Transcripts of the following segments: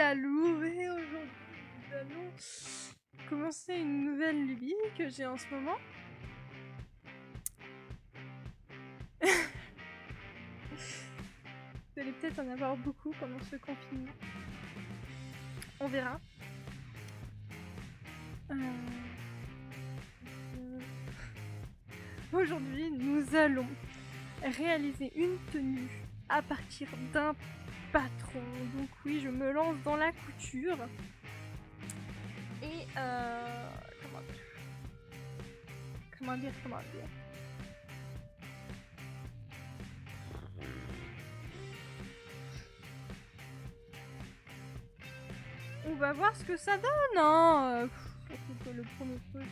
Lalou et aujourd'hui nous allons commencer une nouvelle lubie que j'ai en ce moment. Vous allez peut-être en avoir beaucoup pendant ce confinement. On verra. Aujourd'hui, nous allons réaliser une tenue à partir d'un patron. Donc oui, je me lance dans la couture. Et comment dire on va voir ce que ça donne, hein. Surtout que le premier truc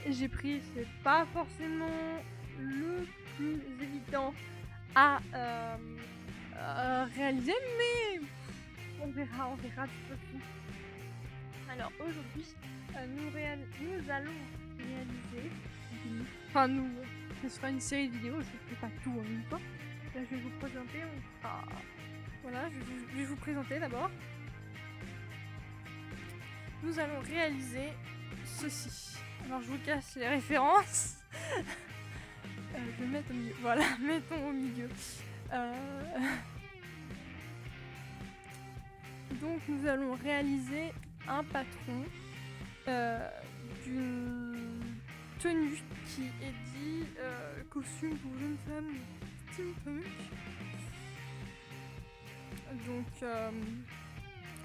j'ai pris, c'est pas forcément le plus évident à réaliser, mais on verra de toute façon. Alors aujourd'hui, nous allons réaliser, ce sera une série de vidéos, je ne fais pas tout en même temps. Là je vais vous présenter, voilà, je vais vous présenter d'abord. Nous allons réaliser ceci. Alors je vous casse les références. Je vais mettre au milieu. Voilà, mettons au milieu. Donc nous allons réaliser un patron d'une tenue qui est dit costume pour jeune femme steampunk. Donc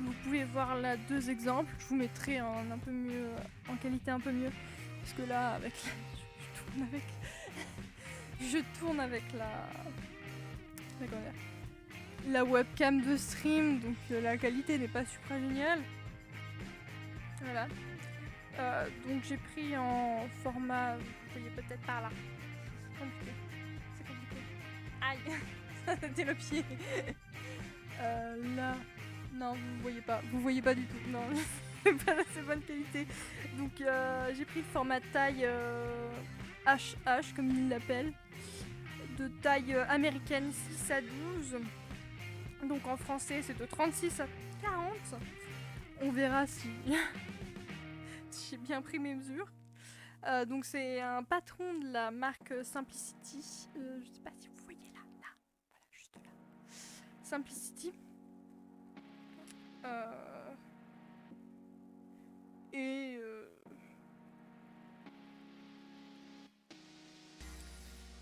vous pouvez voir là 2 exemples. Je vous mettrai en qualité un peu mieux, parce que là avec je tourne avec la webcam de stream, donc la qualité n'est pas super géniale. Voilà. Donc j'ai pris en format, vous voyez peut-être par là. C'est compliqué. Aïe, c'était le pied. Là, non, vous voyez pas du tout. Non, c'est pas assez bonne qualité. Donc j'ai pris le format taille HH comme ils l'appellent, de taille américaine 6 à 12. Donc en français c'est de 36 à 40. On verra si j'ai bien pris mes mesures. Donc c'est un patron de la marque Simplicity. Je sais pas si vous voyez là, voilà, juste là. Simplicity. Et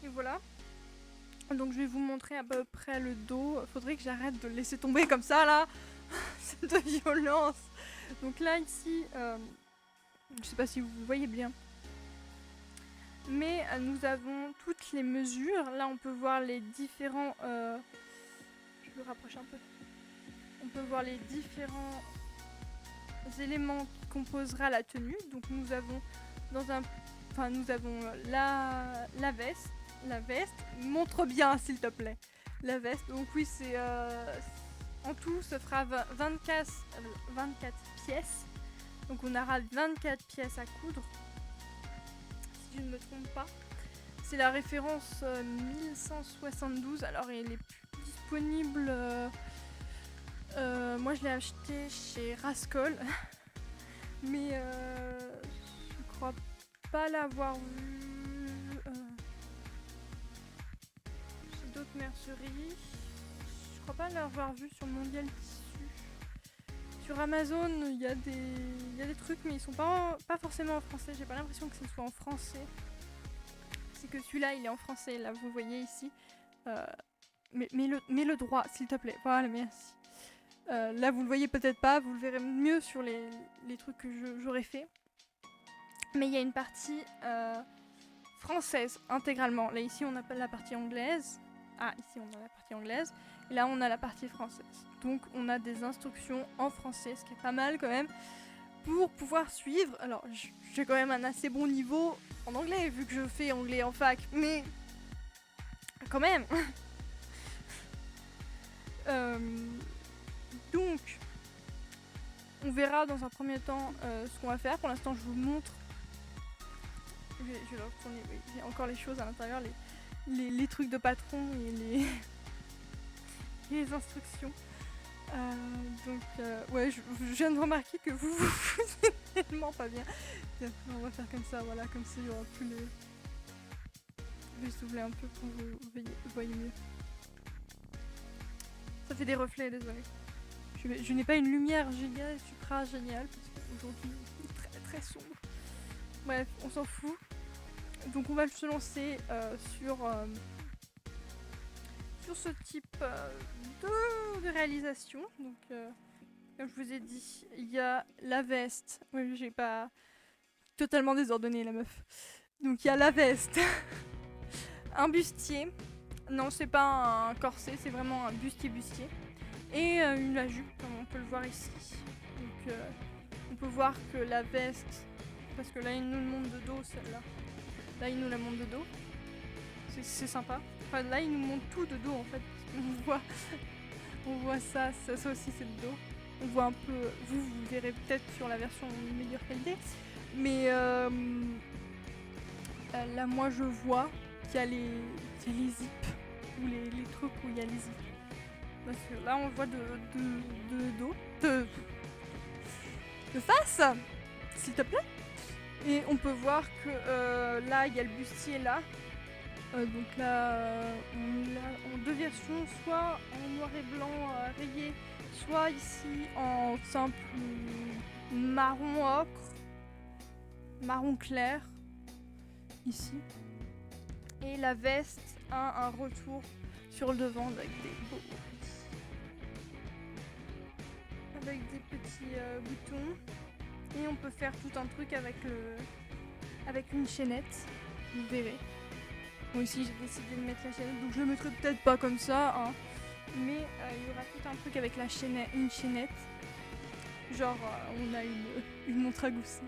voilà. Donc je vais vous montrer à peu près le dos. Faudrait que j'arrête de le laisser tomber comme ça là. C'est de violence. Donc là ici, je sais pas si vous voyez bien, mais nous avons toutes les mesures. Là on peut voir les différents... je vais rapprocher un peu. On peut voir les différents éléments qui composera la tenue. Donc nous avons la veste. La veste, montre bien s'il te plaît. La veste, donc oui, c'est en tout ça fera 24 pièces. Donc on aura 24 pièces à coudre, si je ne me trompe pas. C'est la référence 1172. Alors elle est plus disponible. Moi je l'ai acheté chez Rascol, mais je crois pas l'avoir vu chez d'autres merceries. Je crois pas l'avoir vu sur Mondial Tissu. Sur Amazon, il y a des trucs, mais ils sont pas forcément en français. J'ai pas l'impression que ce soit en français. C'est que celui-là, il est en français. Là, vous voyez ici. Mets le droit, s'il te plaît. Voilà, merci. Là, vous le voyez peut-être pas. Vous le verrez mieux sur les trucs que j'aurais fait. Mais il y a une partie française intégralement. Là, ici, on n'a pas la partie anglaise. Ah, ici, on a la partie anglaise. Et là, on a la partie française. Donc, on a des instructions en français, ce qui est pas mal quand même, pour pouvoir suivre. Alors, j'ai quand même un assez bon niveau en anglais, vu que je fais anglais en fac, mais quand même. Donc, on verra dans un premier temps ce qu'on va faire. Pour l'instant, je vous montre. Je vais le retourner, oui. Il y a encore les choses à l'intérieur, les trucs de patron et les instructions. Ouais, je viens de remarquer que vous vous foutez tellement pas bien. Tiens, on va faire comme ça, voilà, comme ça il y aura plus le... Je vais souffler un peu pour que vous voyez mieux. Ça fait des reflets, désolé. Je n'ai pas une lumière géniale, supra géniale, parce qu'aujourd'hui il est très très sombre. Bref, on s'en fout. Donc on va se lancer sur ce type de réalisation. Donc comme je vous ai dit, il y a la veste. Oui, j'ai pas totalement désordonné la meuf. Donc il y a la veste, un bustier. Non, c'est pas un corset, c'est vraiment un bustier. Et la jupe, comme on peut le voir ici. Donc on peut voir que la veste, parce que là il nous le montre de dos celle-là. Là il nous la montre de dos. C'est sympa. Enfin là il nous montre tout de dos en fait. On voit ça aussi c'est le dos. On voit un peu, vous verrez peut-être sur la version meilleure qualité. Mais là moi je vois qu'il y a les zips. Ou les trucs où il y a les zips. Parce que là on le voit de dos. De face, s'il te plaît. Et on peut voir que là il y a le bustier là. Donc là on l'a en deux versions, soit en noir et blanc rayé, soit ici en simple marron ocre, marron clair, ici. Et la veste a un retour sur le devant avec des petits boutons. Et on peut faire tout un truc avec une chaînette, vous verrez. Moi aussi j'ai décidé de mettre la chaînette, donc je le mettrai peut-être pas comme ça, hein. Mais il y aura tout un truc avec une chaînette. Genre on a une montre à gousset.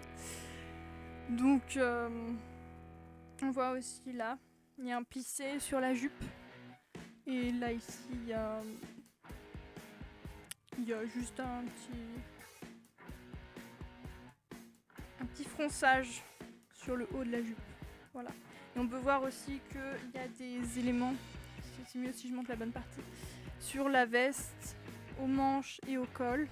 Donc on voit aussi là, il y a un plissé sur la jupe. Et là ici il y a juste un petit fronçage sur le haut de la jupe. Voilà. Et on peut voir aussi qu'il y a des éléments, c'est mieux si je montre la bonne partie, sur la veste, aux manches et au col.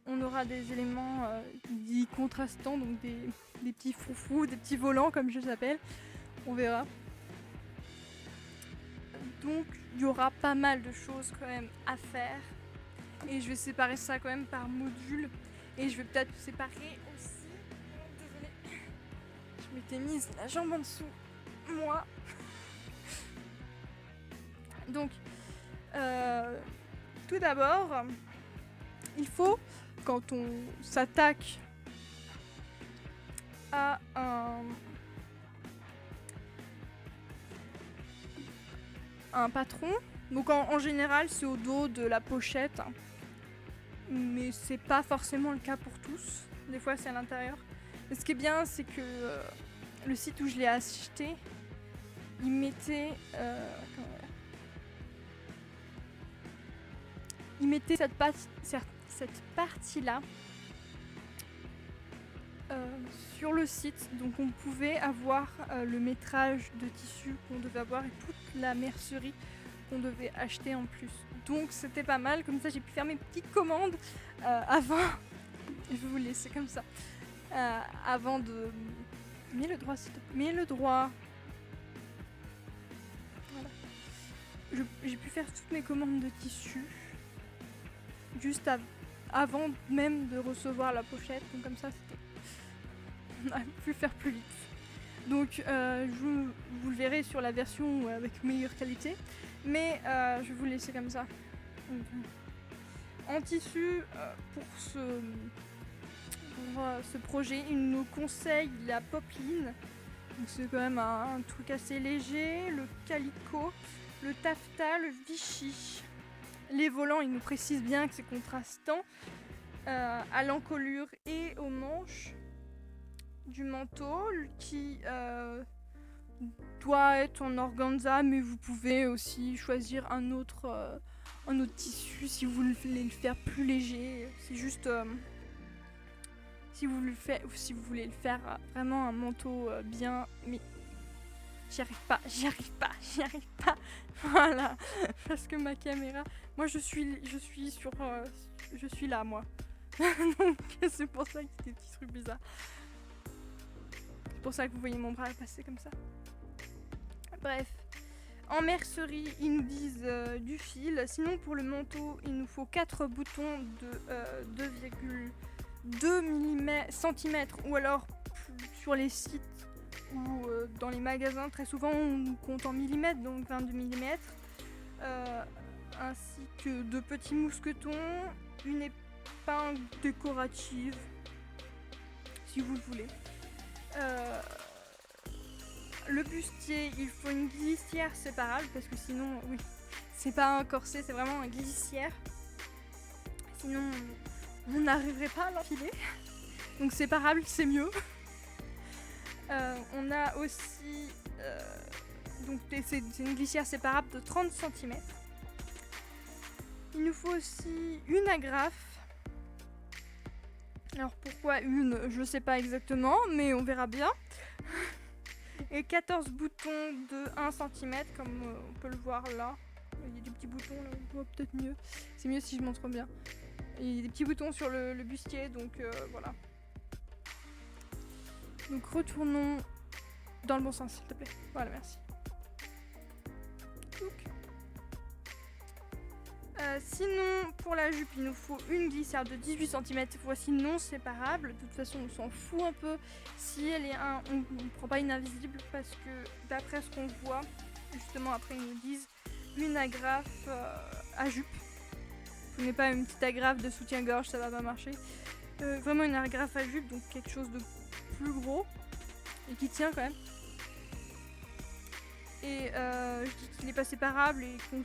On aura des éléments dits contrastants, donc des petits froufrous, des petits volants comme je les appelle. On verra. Donc il y aura pas mal de choses quand même à faire. Et je vais séparer ça quand même par module. Et je vais peut-être séparer aussi... Désolée. Je m'étais mise la jambe en dessous. Moi. Donc, tout d'abord, il faut, quand on s'attaque à un patron, donc en général c'est au dos de la pochette, mais c'est pas forcément le cas pour tous, des fois c'est à l'intérieur. Mais ce qui est bien, c'est que le site où je l'ai acheté, il mettait cette partie-là sur le site, donc on pouvait avoir le métrage de tissu qu'on devait avoir et toute la mercerie qu'on devait acheter en plus. Donc c'était pas mal, comme ça j'ai pu faire mes petites commandes avant. Je vais vous laisser comme ça. Avant de... Mets le droit, s'il te plaît. Mets le droit. Voilà. J'ai pu faire toutes mes commandes de tissu juste avant même de recevoir la pochette. Donc comme ça, c'était... On a pu faire plus vite. Donc vous le verrez sur la version avec meilleure qualité. Mais je vais vous laisser comme ça. Donc, en tissu, pour ce projet, il nous conseille la popeline. Donc c'est quand même un truc assez léger. Le calico, le taffetas, le Vichy. Les volants, il nous précise bien que c'est contrastant. À l'encolure et aux manches du manteau qui doit être en organza, mais vous pouvez aussi choisir un autre tissu si vous voulez le faire plus léger. C'est juste si vous voulez le faire vraiment un manteau bien, mais j'y arrive pas. Voilà, parce que ma caméra, moi je suis là moi. Donc c'est pour ça qu'il y a des petits trucs bizarres. C'est pour ça que vous voyez mon bras passer comme ça. Bref. En mercerie, ils nous disent du fil. Sinon, pour le manteau, il nous faut 4 boutons de 2,2 cm. Ou alors, sur les sites ou dans les magasins, très souvent, on nous compte en millimètres, donc 22 mm. Ainsi que 2 petits mousquetons, une épingle décorative, si vous le voulez. Le bustier, il faut une glissière séparable parce que sinon, oui, c'est pas un corset, c'est vraiment un glissière. Sinon, on n'arriverait pas à l'enfiler. Donc séparable, c'est mieux. On a aussi, donc c'est une glissière séparable de 30 cm. Il nous faut aussi une agrafe. Alors pourquoi une, je sais pas exactement, mais on verra bien. Et 14 boutons de 1 cm, comme on peut le voir là. Il y a des petits boutons là, on voit peut-être mieux. C'est mieux si je montre bien. Et il y a des petits boutons sur le bustier, donc voilà. Donc retournons dans le bon sens, s'il te plaît. Voilà, merci. Sinon, pour la jupe, il nous faut une glissière de 18 cm. Voici non séparable. De toute façon, on s'en fout un peu si elle est on ne prend pas une invisible parce que d'après ce qu'on voit, justement après ils nous disent une agrafe à jupe. Vous n'avez pas une petite agrafe de soutien-gorge, ça va pas marcher. Vraiment une agrafe à jupe, donc quelque chose de plus gros et qui tient quand même. Et je dis qu'il n'est pas séparable et qu'on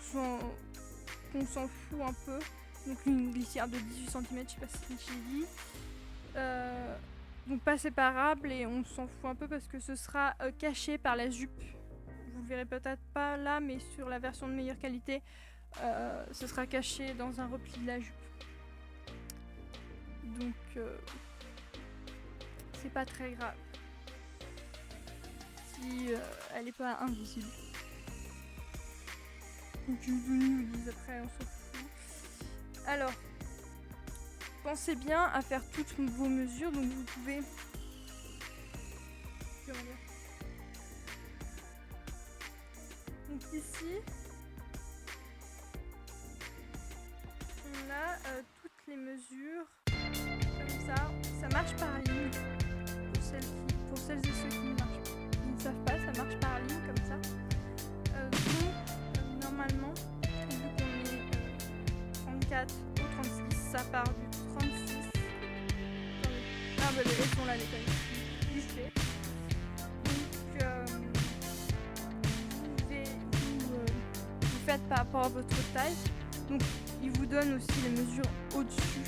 s'en fout un peu. Donc une glissière de 18 cm, je sais pas si j'ai dit. Donc pas séparable et on s'en fout un peu parce que ce sera caché par la jupe. Vous le verrez peut-être pas là, mais sur la version de meilleure qualité, ce sera caché dans un repli de la jupe. Donc c'est pas très grave si elle est pas invisible. Donc ils nous disent après, on s'en fout. Alors, pensez bien à faire toutes vos mesures, donc vous pouvez... Donc ici, on a toutes les mesures, comme ça. Ça marche par ligne, pour celles et ceux qui ne savent pas, ça marche par ligne, comme ça. Normalement, vu qu'on est 34 ou 36, ça part du 36. Ah bah elles sont là les tailles. Listées. Donc vous faites par rapport à votre taille. Donc il vous donne aussi les mesures au-dessus.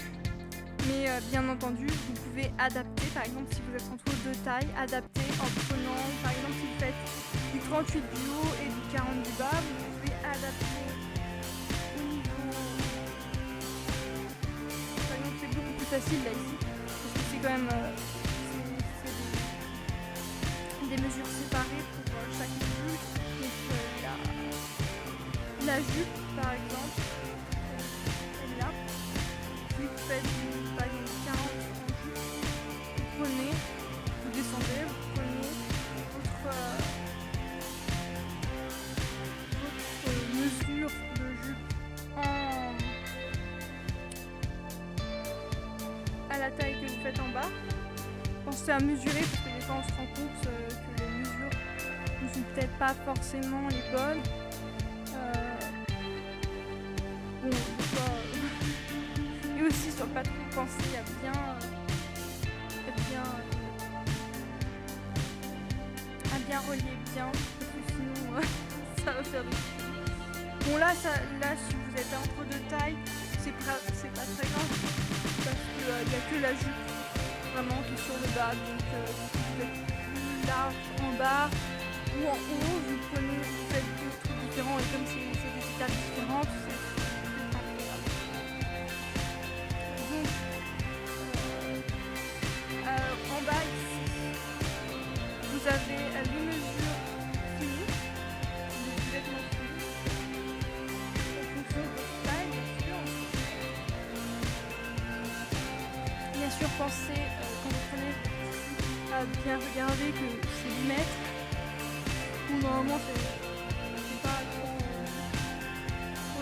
Mais bien entendu, vous pouvez adapter. Par exemple, si vous êtes entre deux tailles, adapter en prenant, par exemple, si vous faites du 38 du haut et du 40 du bas, vous pouvez adapter au niveau. Par exemple, c'est beaucoup plus facile là ici, parce que c'est quand même c'est des mesures séparées pour chaque mesure. Donc la jupe, par exemple, elle est là. Si vous faites par exemple 40 en jupe, vous prenez, vous descendez, vous prenez votre mesure de jupe à la taille que vous faites en bas. Pensez à mesurer parce que des fois on se rend compte que les mesures ne sont peut-être pas forcément les bonnes. Bon, des fois, et aussi sur le patron, pensez à bien relier bien parce que sinon ça va faire des... Bon là si vous êtes entre deux tailles, c'est pas très grave parce que y a que la jupe vraiment qui est sur le bas, donc vous êtes plus large en bas ou en haut, vous faites deux trucs différents et comme c'est des étapes différentes, c'est pas très grave. Donc en bas ici, vous avez les mesures qui quand vous prenez à bien regarder que c'est 10 mètres, ou normalement c'est pas trop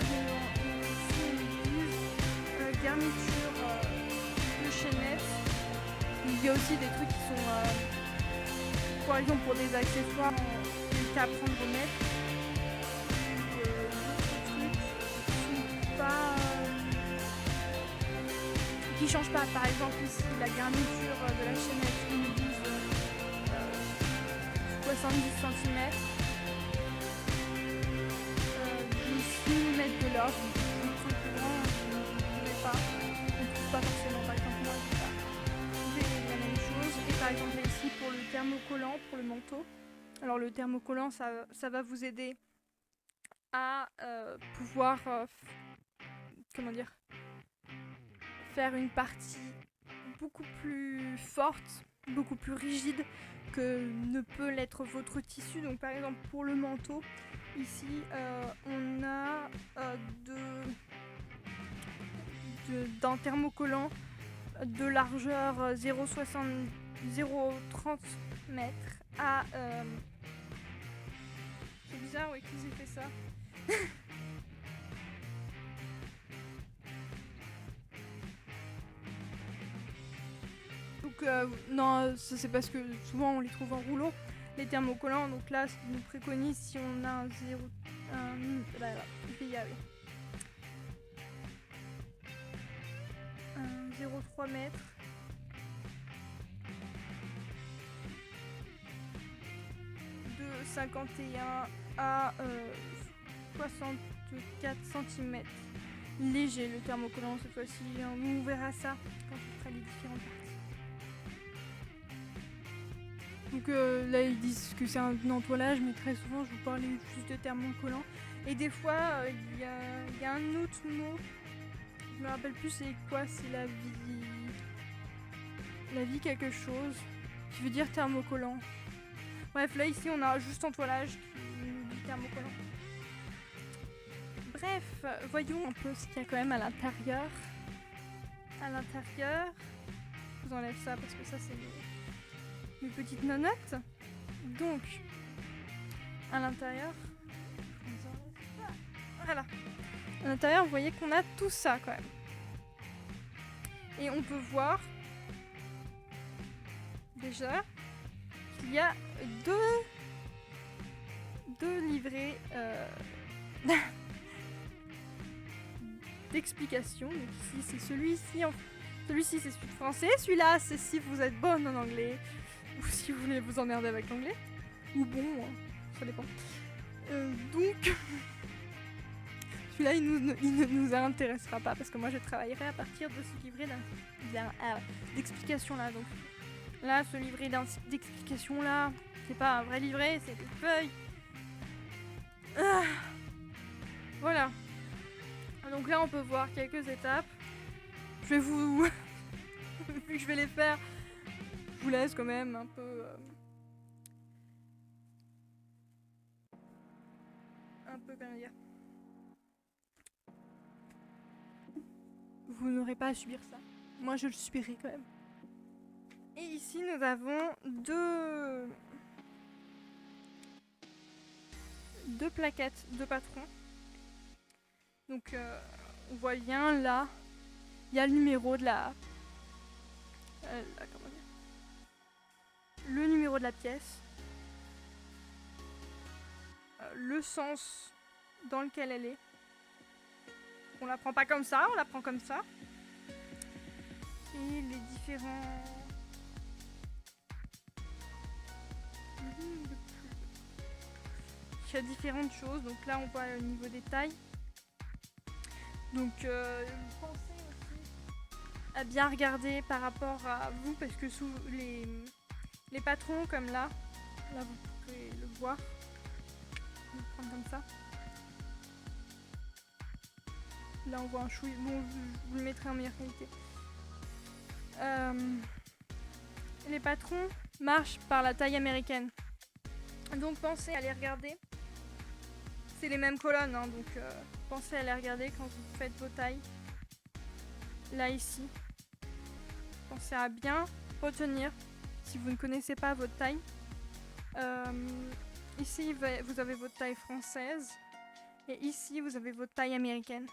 violent. Et ici ils disent garniture de chaînette. Il y a aussi des trucs qui sont, par exemple pour des accessoires, des cas à prendre au mètre. Qui change pas. Par exemple ici la garniture de la chaînette ils nous disent 70 cm, 10 mm de l'or, un truc plus grand, je ne connais pas, on ne trouve pas forcément. Par exemple moi je n'ai pas trouvé la même chose. Et par exemple ici pour le thermocollant, pour le manteau, alors le thermocollant ça va vous aider à pouvoir comment dire, faire une partie beaucoup plus forte, beaucoup plus rigide que ne peut l'être votre tissu. Donc par exemple pour le manteau, ici on a d'un thermocollant de largeur 0,30 mètres à... C'est bizarre, oui, qu'ils aient fait ça. Donc non, ça c'est parce que souvent on les trouve en rouleau, les thermocollants. Donc là, ça nous préconise si on a un 0... Là, je vais y arriver. Un 0,3 mètres. De 51 à 64 cm. Léger le thermocollant cette fois-ci. On verra ça quand on fera les différentes parties. Donc là ils disent que c'est un entoilage, mais très souvent je vous parlais juste de thermocollant. Et des fois il y a un autre mot, je me rappelle plus c'est quoi, c'est la vie quelque chose, qui veut dire thermocollant. Bref, là ici on a juste entoilage qui nous dit thermocollant. Bref, voyons un peu ce qu'il y a quand même à l'intérieur. À l'intérieur, je vous enlève ça parce que ça c'est mes petites nonottes. Donc, à l'intérieur, voilà. À l'intérieur, vous voyez qu'on a tout ça quand même. Et on peut voir déjà qu'il y a deux livrets d'explication. Donc ici c'est celui-ci, celui-ci c'est celui de français, celui-là c'est si vous êtes bonne en anglais ou si vous voulez vous emmerder avec l'anglais, ou bon, ça dépend. Donc celui-là il ne nous intéressera pas parce que moi je travaillerai à partir de ce livret d'explication là. Donc là ce livret d'explication là, c'est pas un vrai livret, c'est des feuilles. Voilà. Donc là on peut voir quelques étapes. Je vais vous... vu que je vais les faire, je vous laisse quand même un peu... comment dire... Vous n'aurez pas à subir ça. Moi je le subirai quand même. Et ici nous avons deux plaquettes de patron. Donc on voit bien là, il y a le numéro de comment dire, le numéro de la pièce, le sens dans lequel elle est. On la prend pas comme ça, on la prend comme ça. Et les différents... Il y a différentes choses, donc là on voit le niveau des tailles. Donc pensez aussi à bien regarder par rapport à vous, parce que sous les patrons comme là vous pouvez le voir. Je vais le prendre comme ça. Là on voit un chouï, bon je vous le mettrai en meilleure qualité. Les patrons marchent par la taille américaine. Donc pensez à les regarder. C'est les mêmes colonnes, hein, donc pensez à les regarder quand vous faites vos tailles. Là ici. pensez à bien retenir si vous ne connaissez pas votre taille. Ici, vous avez votre taille française et ici, vous avez votre taille américaine.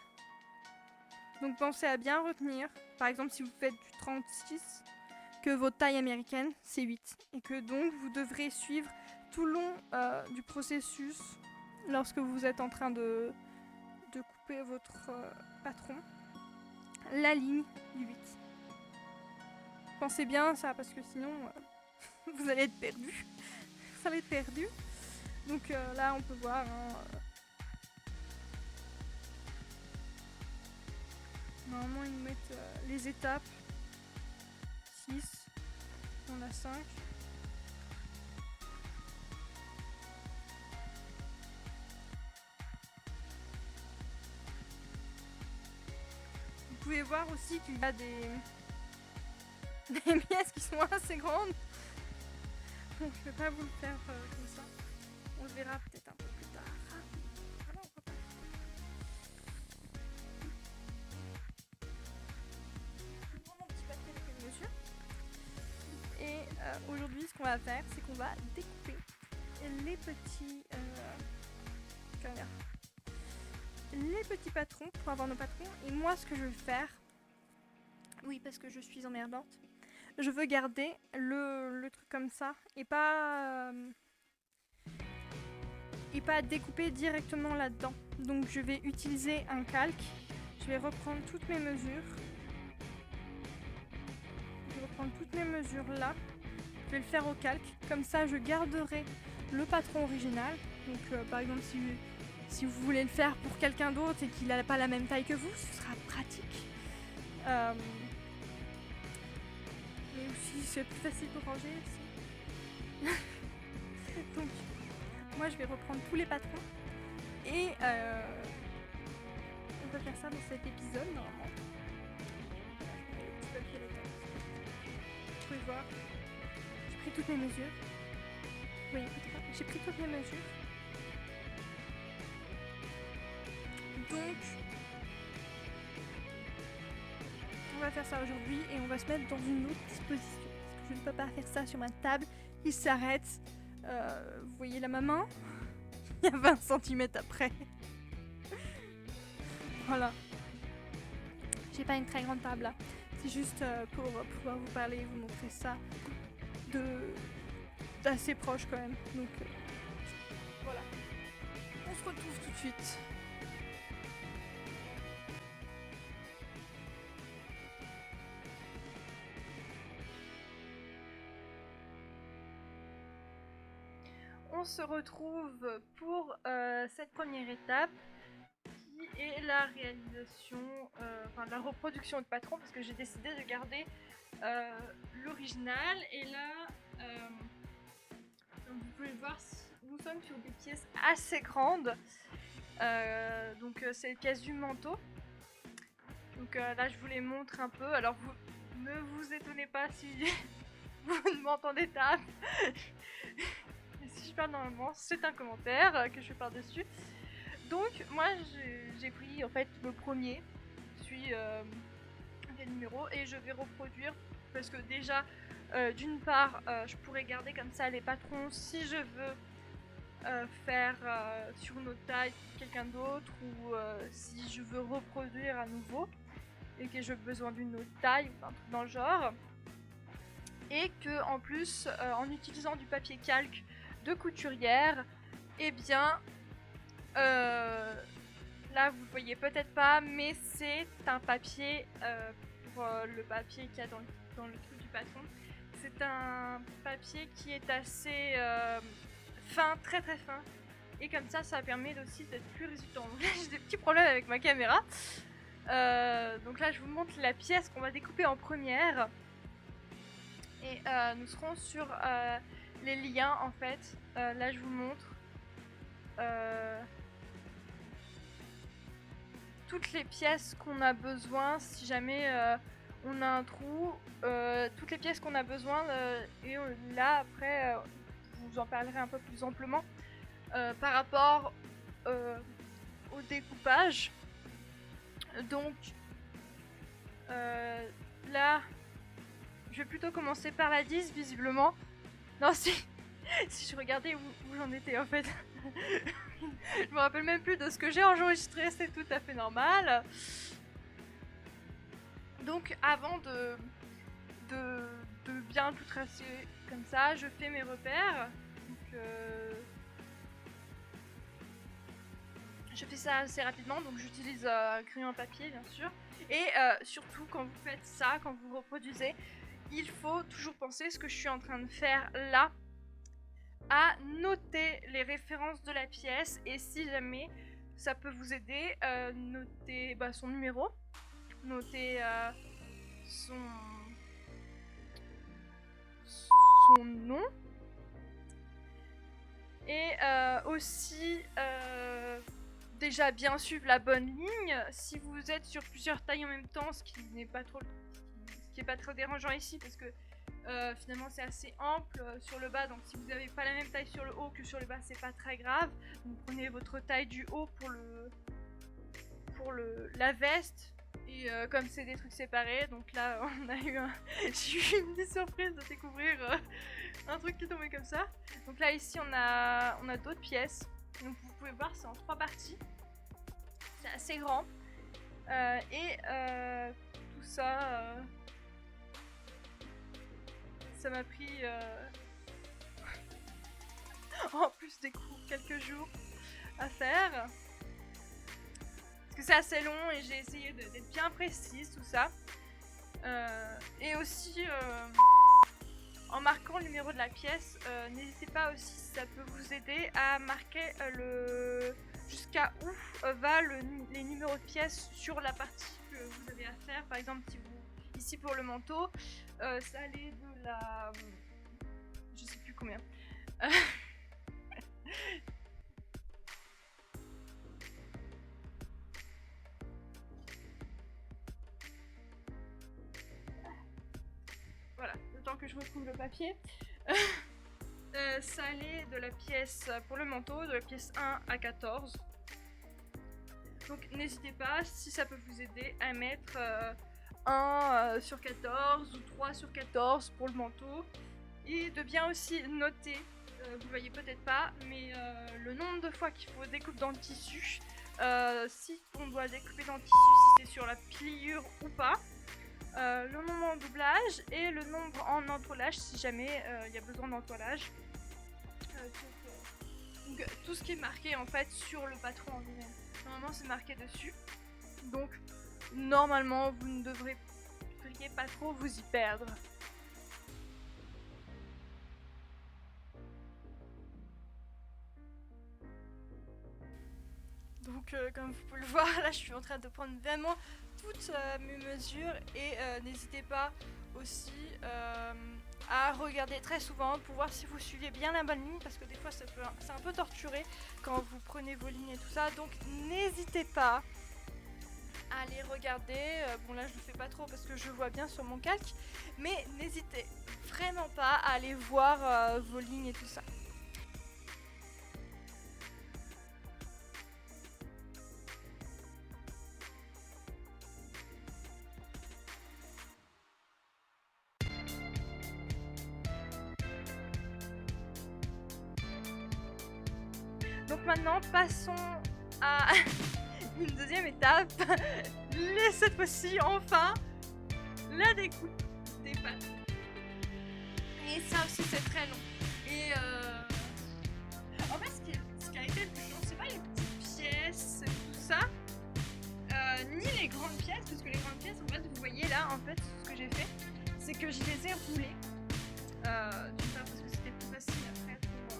Donc pensez à bien retenir, par exemple si vous faites du 36, que votre taille américaine c'est 8 et que donc vous devrez suivre tout le long du processus lorsque vous êtes en train de couper votre patron, la ligne du 8. Pensez bien à ça parce que sinon vous allez être perdu. Ça va être perdu. Donc là on peut voir normalement ils nous mettent les étapes. 6, on a 5. Vous pouvez voir aussi qu'il y a des pièces qui sont assez grandes. Bon, je vais pas vous le faire comme ça. On le verra peut-être un peu plus tard. Voilà, on va pas. Je prends mon petit papier avec les mesures. Et aujourd'hui, ce qu'on va faire, c'est qu'on va découper les petits patrons pour avoir nos patrons. Et moi, ce que je vais faire, oui, parce que je suis emmerdante, je veux garder le truc comme ça et pas découper directement là-dedans. Donc je vais utiliser un calque. Je vais reprendre toutes mes mesures. Je vais reprendre toutes mes mesures là. Je vais le faire au calque. Comme ça, je garderai le patron original. Donc par exemple, si vous voulez le faire pour quelqu'un d'autre et qu'il n'a pas la même taille que vous, ce sera pratique. Mais aussi, c'est plus facile pour ranger aussi. Donc, moi, je vais reprendre tous les patrons. Et on va faire ça dans cet épisode, normalement. Vous pouvez voir. J'ai pris toutes mes mesures. Oui, j'ai pris toutes mes mesures. Donc, on va faire ça aujourd'hui et on va se mettre dans une autre disposition. Parce que je ne peux pas faire ça sur ma table. Il s'arrête. Vous voyez là ma main? Il y a 20 cm après. Voilà. J'ai pas une très grande table là. C'est juste pour pouvoir vous parler et vous montrer ça d'assez proche quand même. Donc voilà. On se retrouve tout de suite. On se retrouve pour cette première étape qui est la réalisation, la reproduction de patron parce que j'ai décidé de garder l'original et là vous pouvez le voir, nous sommes sur des pièces assez grandes, donc c'est les pièces du manteau. Donc là je vous les montre un peu, alors vous ne vous étonnez pas si vous ne m'entendez taper. Si je parle normalement, c'est un commentaire que je fais par-dessus. Donc moi j'ai pris en fait le premier, celui des numéros, et je vais reproduire parce que déjà d'une part je pourrais garder comme ça les patrons si je veux faire sur une autre taille quelqu'un d'autre ou si je veux reproduire à nouveau et que j'ai besoin d'une autre taille ou un truc dans le genre. Et que en plus en utilisant du papier calque de couturière, et bien là vous le voyez peut-être pas, mais c'est un papier pour le papier qu'il y a dans le truc du patron. C'est un papier qui est assez fin, très très fin, et comme ça permet aussi d'être plus résistant. Donc là j'ai des petits problèmes avec ma caméra, donc là je vous montre la pièce qu'on va découper en première. Et nous serons sur les liens en fait. Là je vous montre toutes les pièces qu'on a besoin si jamais on a un trou, toutes les pièces qu'on a besoin et là après je vous en parlerai un peu plus amplement par rapport au découpage. Donc là je vais plutôt commencer par la 10 visiblement. Non, si je regardais où j'en étais en fait. Je me rappelle même plus de ce que j'ai enregistré, c'est tout à fait normal. Donc avant de bien tout tracer comme ça, je fais mes repères. Donc, je fais ça assez rapidement, donc j'utilise crayon papier bien sûr. Et surtout quand vous faites ça, quand vous reproduisez, il faut toujours penser ce que je suis en train de faire là, à noter les références de la pièce, et si jamais ça peut vous aider, notez son numéro, notez son nom, et aussi déjà bien suivre la bonne ligne. Si vous êtes sur plusieurs tailles en même temps, ce qui n'est pas trop dérangeant ici, parce que finalement c'est assez ample sur le bas, donc si vous n'avez pas la même taille sur le haut que sur le bas, c'est pas très grave. Vous prenez votre taille du haut pour la veste, et comme c'est des trucs séparés, donc là j'ai eu une petite surprise de découvrir un truc qui tombait comme ça. Donc là ici on a d'autres pièces, donc vous pouvez voir c'est en 3 parties, c'est assez grand, et tout ça ça m'a pris en plus des coups quelques jours à faire, parce que c'est assez long et j'ai essayé d'être bien précise tout ça, et aussi en marquant le numéro de la pièce, n'hésitez pas aussi, si ça peut vous aider, à marquer jusqu'à où va les numéros de pièces sur la partie que vous avez à faire. Par exemple, si vous, ici pour le manteau, ça allait de la... je sais plus combien. Voilà, le temps que je retrouve le papier. Ça allait de la pièce pour le manteau, de la pièce 1 à 14. Donc n'hésitez pas, si ça peut vous aider, à mettre 1 sur 14 ou 3 sur 14 pour le manteau. Et de bien aussi noter, vous voyez peut-être pas, mais le nombre de fois qu'il faut découper dans le tissu, si on doit découper dans le tissu, si c'est sur la pliure ou pas, le nombre en doublage et le nombre en entoilage si jamais il y a besoin d'entoilage. Donc tout ce qui est marqué en fait sur le patron en lui-même, normalement c'est marqué dessus, donc normalement vous ne devriez pas trop vous y perdre. Donc comme vous pouvez le voir, là je suis en train de prendre vraiment toutes mes mesures, et n'hésitez pas aussi à regarder très souvent pour voir si vous suivez bien la bonne ligne, parce que des fois c'est un peu torturé quand vous prenez vos lignes et tout ça, donc n'hésitez pas à les regarder. Bon là je le fais pas trop parce que je vois bien sur mon calque, mais n'hésitez vraiment pas à aller voir vos lignes et tout ça. Donc maintenant passons à une deuxième étape, cette fois-ci enfin la découpe des pattes. Et ça aussi c'est très long. Et en fait ce qui a été le plus long, c'est pas les petites pièces et tout ça, ni les grandes pièces, parce que les grandes pièces en fait vous voyez là en fait ce que j'ai fait, c'est que je les ai roulées, d'une part parce que c'était plus facile après pour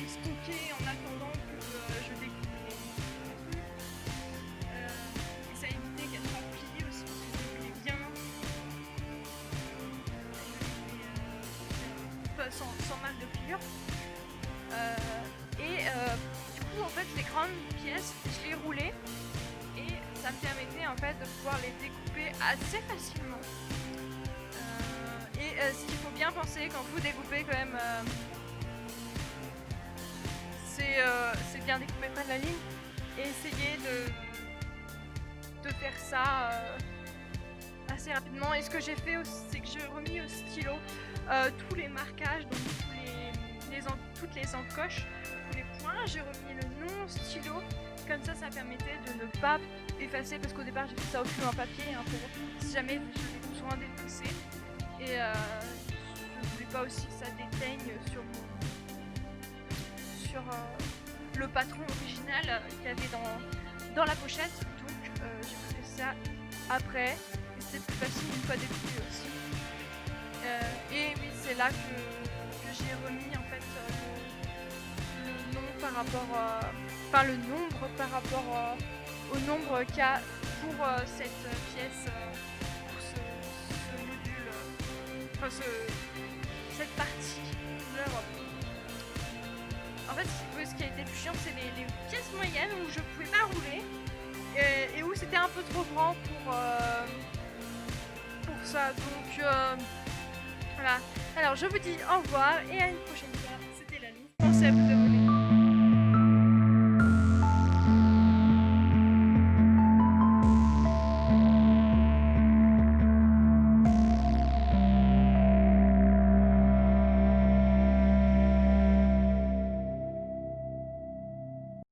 les stocker en attendant que je découpe les trucs, et ça a évité qu'elles soient pliées aussi parce que je les bien sans mal de pliure, et du coup en fait les grandes pièces je les roulais et ça me permettait en fait de pouvoir les découper assez facilement, et ce qu'il faut bien penser quand vous découpez quand même, c'est bien découper près de la ligne et essayer de faire ça assez assez rapidement. Et ce que j'ai fait aussi, c'est que j'ai remis au stylo tous les marquages, donc toutes les encoches, tous les points. J'ai remis le nom au stylo, comme ça permettait de ne pas effacer, parce qu'au départ j'ai fait ça au plume en papier pour si jamais j'avais besoin d'effacer. Et je voulais pas aussi que ça déteigne sur le patron original qu'il y avait dans la pochette. Donc j'ai fait ça après. Et c'était plus facile une fois découpé aussi. Et oui, c'est là que j'ai remis en fait le nom par rapport, enfin le nombre par rapport au nombre qu'il y a pour cette pièce, pour ce module, enfin cette partie couleur. En fait, ce qui a été le plus chiant, c'est les pièces moyennes où je pouvais pas rouler et où c'était un peu trop grand pour ça. Donc voilà. Alors je vous dis au revoir et à une prochaine fois. C'était Lali. Pensez à vous abonner.